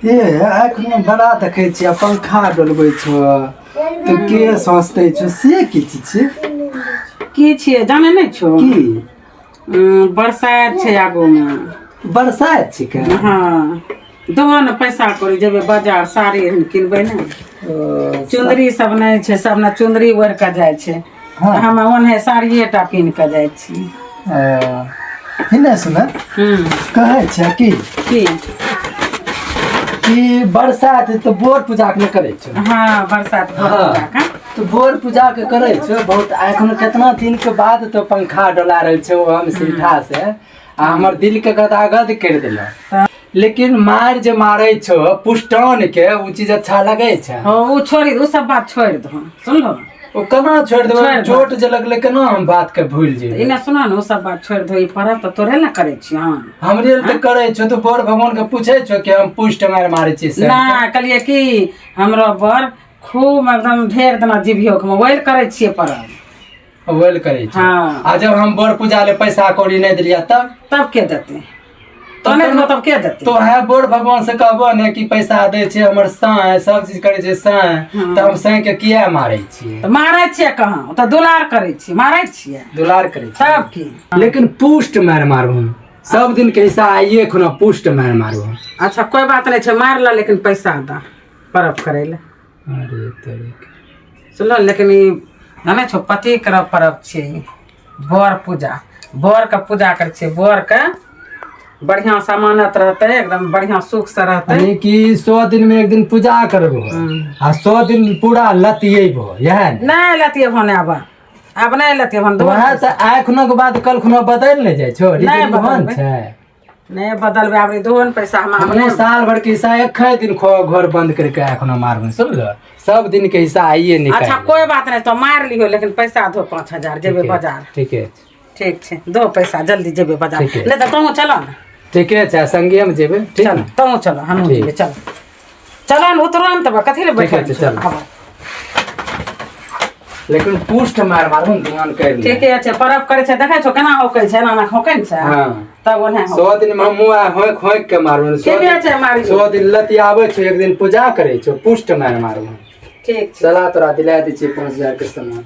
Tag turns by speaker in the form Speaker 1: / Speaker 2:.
Speaker 1: ए एखनो बड़ा देखै छी पंखा डोलबै छो तो के सोचते छो से की छी
Speaker 2: की छियै जाने नहीं छो
Speaker 1: की
Speaker 2: बरसात छै आगू में
Speaker 1: बरसात छिके
Speaker 2: हाँ दहो ने पैसा करी जेबे बाजार साड़ी किनबै ने चुंदरी सब नहीं छै सब ने चुंदरी ओढ़ के जाय छै हम ओन्हे साड़िये टा पिन्ह के जाय छी
Speaker 1: हिने सुन कहै छै की बरसात तो बोर पूजा के करे छो
Speaker 2: हाँ बरसात पूजा का
Speaker 1: तो बोर पूजा के करे छो बहुत एखन कितना दिन के बाद तो पंखा डोला रहल छो हम सीधा से आ हमर दिल के गदगद कर देला लेकिन मार जे मारे छो पुष्टान के उ चीज अच्छा लगे छै
Speaker 2: हां उ छोड़ उ सब बात छोड़ दो सुनलो
Speaker 1: ओ केना छोड़ देबै चोट जे लगले केना हम बात के भूल जेबै
Speaker 2: इने सुना न उ सब बात छोड़ दो ई परब त तोरे ना करे छी हां
Speaker 1: हमरे त करे छो तो बोर भगवान के पूछे छो कि हम पुष्ट मारे छी से
Speaker 2: ना कहलिए कि हमरो बर खूब एकदम ढेर तना जीभियो के मोबाइल करे छिए परब
Speaker 1: वेल करे छी
Speaker 2: हां
Speaker 1: आ जब हम बोर पूजा ले पैसा कौड़ी नहीं दिलिया तब
Speaker 2: के देते तो नहीं मतलब के देते
Speaker 1: तो है बोर भगवान से कहबो ने कि पैसा दे छे हमर साय सब चीज करे छे साय त हम साय के किया मारे छी
Speaker 2: त मारे छिए कहां त दुलार करे छी मारे छिए
Speaker 1: दुलार करे छी
Speaker 2: तब की
Speaker 1: लेकिन पुष्ट मारू सब दिन के हिस्सा आइए खुना पुष्ट मारू
Speaker 2: अच्छा कोई बात नहीं छे मार ला लेकिन पैसा दा परब करे ले
Speaker 1: अरे तेरे
Speaker 2: सुनो लेकिन ई जाने छो पति कर परब छे बोर पूजा बोर का पूजा करे छे बोर का बढ़िया सामानत रहते एकदम बढ़िया सुख से रहते
Speaker 1: यानी कि 100 दिन में एक दिन पूजा करबो आ 100 दिन पूरा लतियेबो यह
Speaker 2: नहीं लतिये भने अब नहीं लतिये भने दो
Speaker 1: वह त आइ खुना के बाद कल खुना बदल नहीं जाय छो
Speaker 2: नहीं
Speaker 1: बदल छै
Speaker 2: नहीं बदलबे आबरी दोन पैसा हम
Speaker 1: अपने साल भर के हिस्सा एक दिन घर बंद करके एखनो मारबे सुनलो सब दिन के हिस्सा आइए निकाल
Speaker 2: अच्छा कोई बात नहीं तो मार लियो लेकिन पैसा दो 5000 जेबे बाजार
Speaker 1: ठीक है
Speaker 2: ठीक छे दो पैसा जल्दी जेबे बाजार नहीं तो तू चलो ना
Speaker 1: ठीक है अच्छा संगे में जेबे ठीक
Speaker 2: चल तू चलो हम जेबे चलो चलो न उतरो न तब कथि ले बैठे
Speaker 1: चल लेकिन पुष्ट मारू ध्यान कर
Speaker 2: ठीक है अच्छा परब करे छे देखे छो केना होकै छे ना होकै छे
Speaker 1: हां
Speaker 2: तब ओने
Speaker 1: 100 दिन में मुआ होय के मारू 100 दिन लति आवे छो एक दिन पूजा करे छो पुष्ट मारू
Speaker 2: ठीक
Speaker 1: चला तोरा दिला दी छी 5000 के सामान